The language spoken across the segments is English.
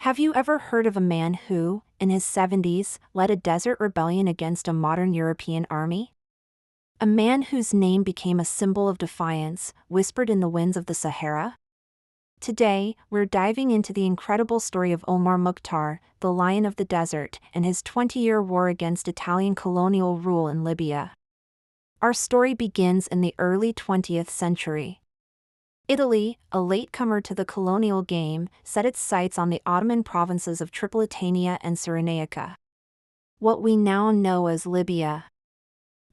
Have you ever heard of a man who, in his 70s, led a desert rebellion against a modern European army? A man whose name became a symbol of defiance, whispered in the winds of the Sahara? Today, we're diving into the incredible story of Omar Mukhtar, the Lion of the Desert, and his 20-year war against Italian colonial rule in Libya. Our story begins in the early 20th century. Italy, a latecomer to the colonial game, set its sights on the Ottoman provinces of Tripolitania and Cyrenaica, what we now know as Libya.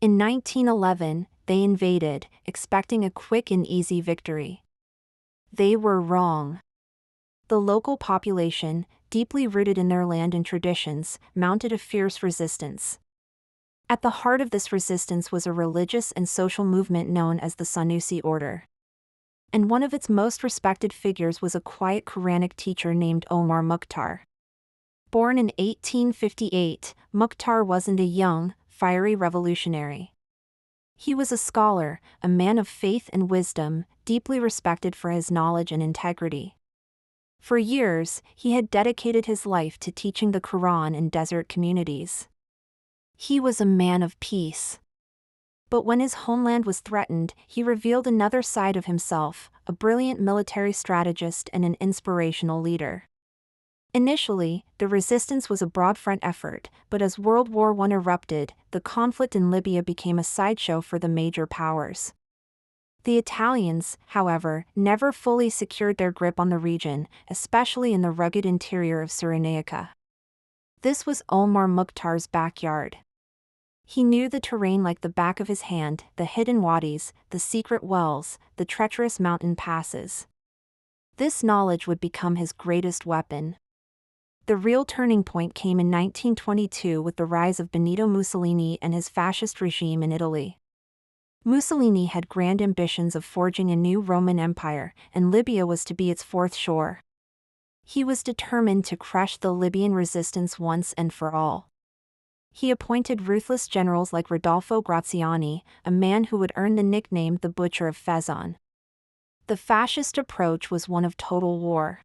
In 1911, they invaded, expecting a quick and easy victory. They were wrong. The local population, deeply rooted in their land and traditions, mounted a fierce resistance. At the heart of this resistance was a religious and social movement known as the Sanusi order. And one of its most respected figures was a quiet Quranic teacher named Omar Mukhtar. Born in 1858, Mukhtar wasn't a young, fiery revolutionary. He was a scholar, a man of faith and wisdom, deeply respected for his knowledge and integrity. For years, he had dedicated his life to teaching the Quran in desert communities. He was a man of peace. But when his homeland was threatened, he revealed another side of himself, a brilliant military strategist and an inspirational leader. Initially, the resistance was a broad front effort, but as World War I erupted, the conflict in Libya became a sideshow for the major powers. The Italians, however, never fully secured their grip on the region, especially in the rugged interior of Cyrenaica. This was Omar Mukhtar's backyard. He knew the terrain like the back of his hand, the hidden wadis, the secret wells, the treacherous mountain passes. This knowledge would become his greatest weapon. The real turning point came in 1922 with the rise of Benito Mussolini and his fascist regime in Italy. Mussolini had grand ambitions of forging a new Roman Empire, and Libya was to be its fourth shore. He was determined to crush the Libyan resistance once and for all. He appointed ruthless generals like Rodolfo Graziani, a man who would earn the nickname the Butcher of Fezzan. The fascist approach was one of total war.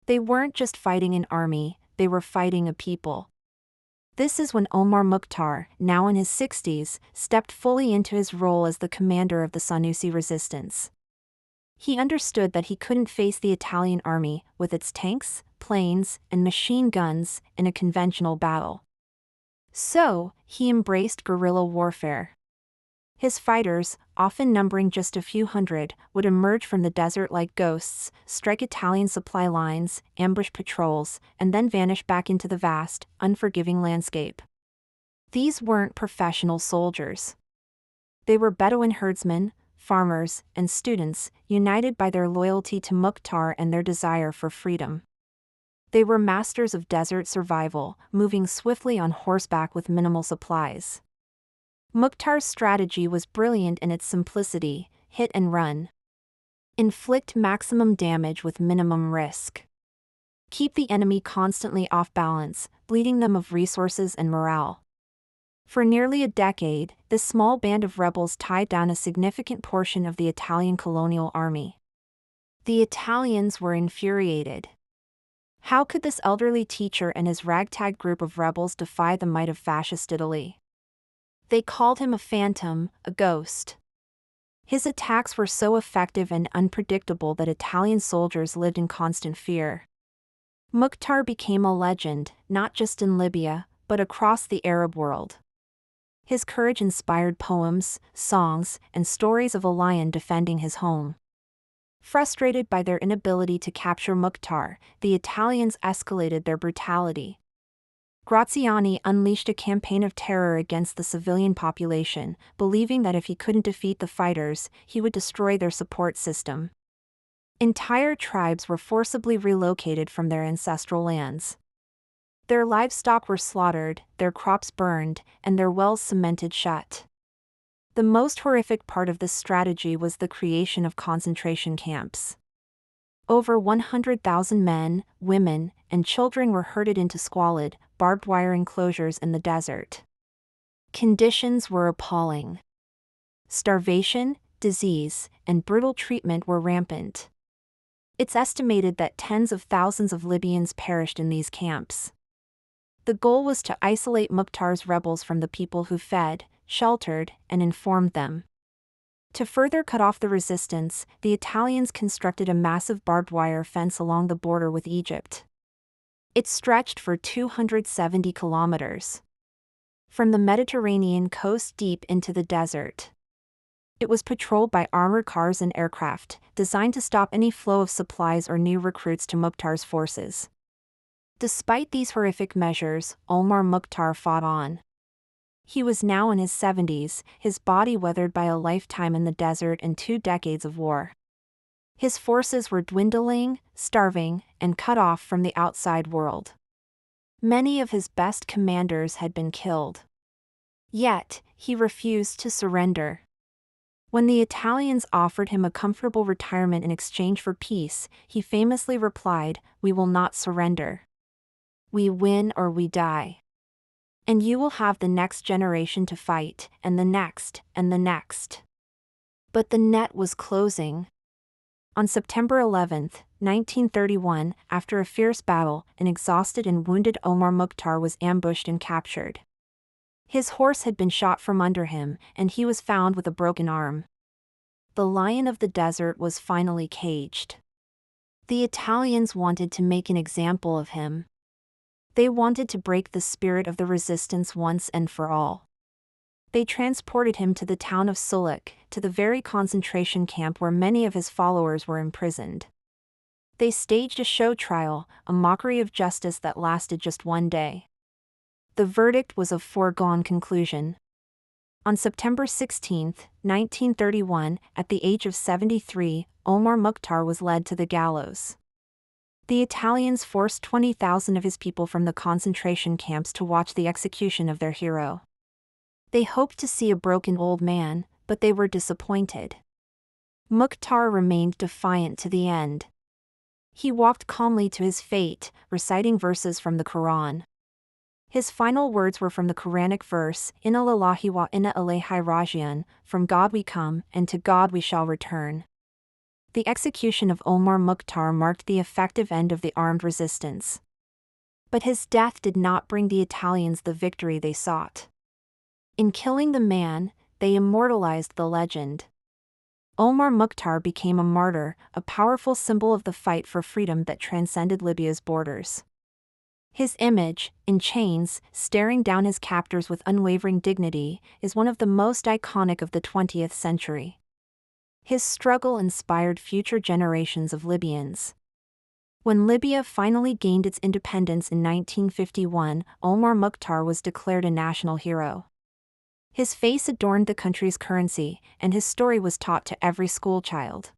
They weren't just fighting an army, they were fighting a people. This is when Omar Mukhtar, now in his 60s, stepped fully into his role as the commander of the Sanusi resistance. He understood that he couldn't face the Italian army, with its tanks, planes, and machine guns, in a conventional battle. So, he embraced guerrilla warfare. His fighters, often numbering just a few hundred, would emerge from the desert like ghosts, strike Italian supply lines, ambush patrols, and then vanish back into the vast, unforgiving landscape. These weren't professional soldiers. They were Bedouin herdsmen, farmers, and students, united by their loyalty to Mukhtar and their desire for freedom. They were masters of desert survival, moving swiftly on horseback with minimal supplies. Mukhtar's strategy was brilliant in its simplicity: hit and run. Inflict maximum damage with minimum risk. Keep the enemy constantly off balance, bleeding them of resources and morale. For nearly a decade, this small band of rebels tied down a significant portion of the Italian colonial army. The Italians were infuriated. How could this elderly teacher and his ragtag group of rebels defy the might of fascist Italy? They called him a phantom, a ghost. His attacks were so effective and unpredictable that Italian soldiers lived in constant fear. Mukhtar became a legend, not just in Libya, but across the Arab world. His courage inspired poems, songs, and stories of a lion defending his home. Frustrated by their inability to capture Mukhtar, the Italians escalated their brutality. Graziani unleashed a campaign of terror against the civilian population, believing that if he couldn't defeat the fighters, he would destroy their support system. Entire tribes were forcibly relocated from their ancestral lands. Their livestock were slaughtered, their crops burned, and their wells cemented shut. The most horrific part of this strategy was the creation of concentration camps. Over 100,000 men, women, and children were herded into squalid, barbed wire enclosures in the desert. Conditions were appalling. Starvation, disease, and brutal treatment were rampant. It's estimated that tens of thousands of Libyans perished in these camps. The goal was to isolate Mukhtar's rebels from the people who fed, sheltered, and informed them. To further cut off the resistance, the Italians constructed a massive barbed wire fence along the border with Egypt. It stretched for 270 kilometers. From the Mediterranean coast deep into the desert. It was patrolled by armored cars and aircraft, designed to stop any flow of supplies or new recruits to Mukhtar's forces. Despite these horrific measures, Omar Mukhtar fought on. He was now in his 70s, his body weathered by a lifetime in the desert and 2 decades of war. His forces were dwindling, starving, and cut off from the outside world. Many of his best commanders had been killed. Yet, he refused to surrender. When the Italians offered him a comfortable retirement in exchange for peace, he famously replied, "We will not surrender. We win or we die. And you will have the next generation to fight, and the next, and the next." But the net was closing. On September 11, 1931, after a fierce battle, an exhausted and wounded Omar Mukhtar was ambushed and captured. His horse had been shot from under him, and he was found with a broken arm. The lion of the desert was finally caged. The Italians wanted to make an example of him. They wanted to break the spirit of the resistance once and for all. They transported him to the town of Sulik, to the very concentration camp where many of his followers were imprisoned. They staged a show trial, a mockery of justice that lasted just 1 day. The verdict was a foregone conclusion. On September 16, 1931, at the age of 73, Omar Mukhtar was led to the gallows. The Italians forced 20,000 of his people from the concentration camps to watch the execution of their hero. They hoped to see a broken old man, but they were disappointed. Mukhtar remained defiant to the end. He walked calmly to his fate, reciting verses from the Quran. His final words were from the Quranic verse, "Inna lillahi wa inna ilayhi raji'un," from God we come, and to God we shall return. The execution of Omar Mukhtar marked the effective end of the armed resistance. But his death did not bring the Italians the victory they sought. In killing the man, they immortalized the legend. Omar Mukhtar became a martyr, a powerful symbol of the fight for freedom that transcended Libya's borders. His image, in chains, staring down his captors with unwavering dignity, is one of the most iconic of the 20th century. His struggle inspired future generations of Libyans. When Libya finally gained its independence in 1951, Omar Mukhtar was declared a national hero. His face adorned the country's currency, and his story was taught to every schoolchild.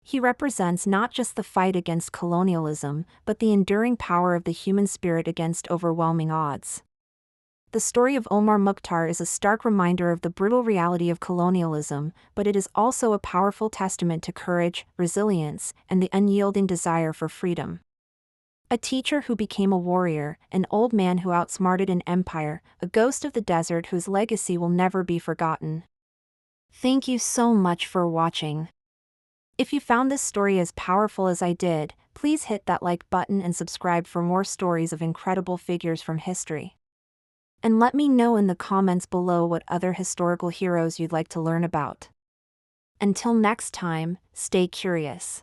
He represents not just the fight against colonialism, but the enduring power of the human spirit against overwhelming odds. The story of Omar Mukhtar is a stark reminder of the brutal reality of colonialism, but it is also a powerful testament to courage, resilience, and the unyielding desire for freedom. A teacher who became a warrior, an old man who outsmarted an empire, a ghost of the desert whose legacy will never be forgotten. Thank you so much for watching. If you found this story as powerful as I did, please hit that like button and subscribe for more stories of incredible figures from history. And let me know in the comments below what other historical heroes you'd like to learn about. Until next time, stay curious.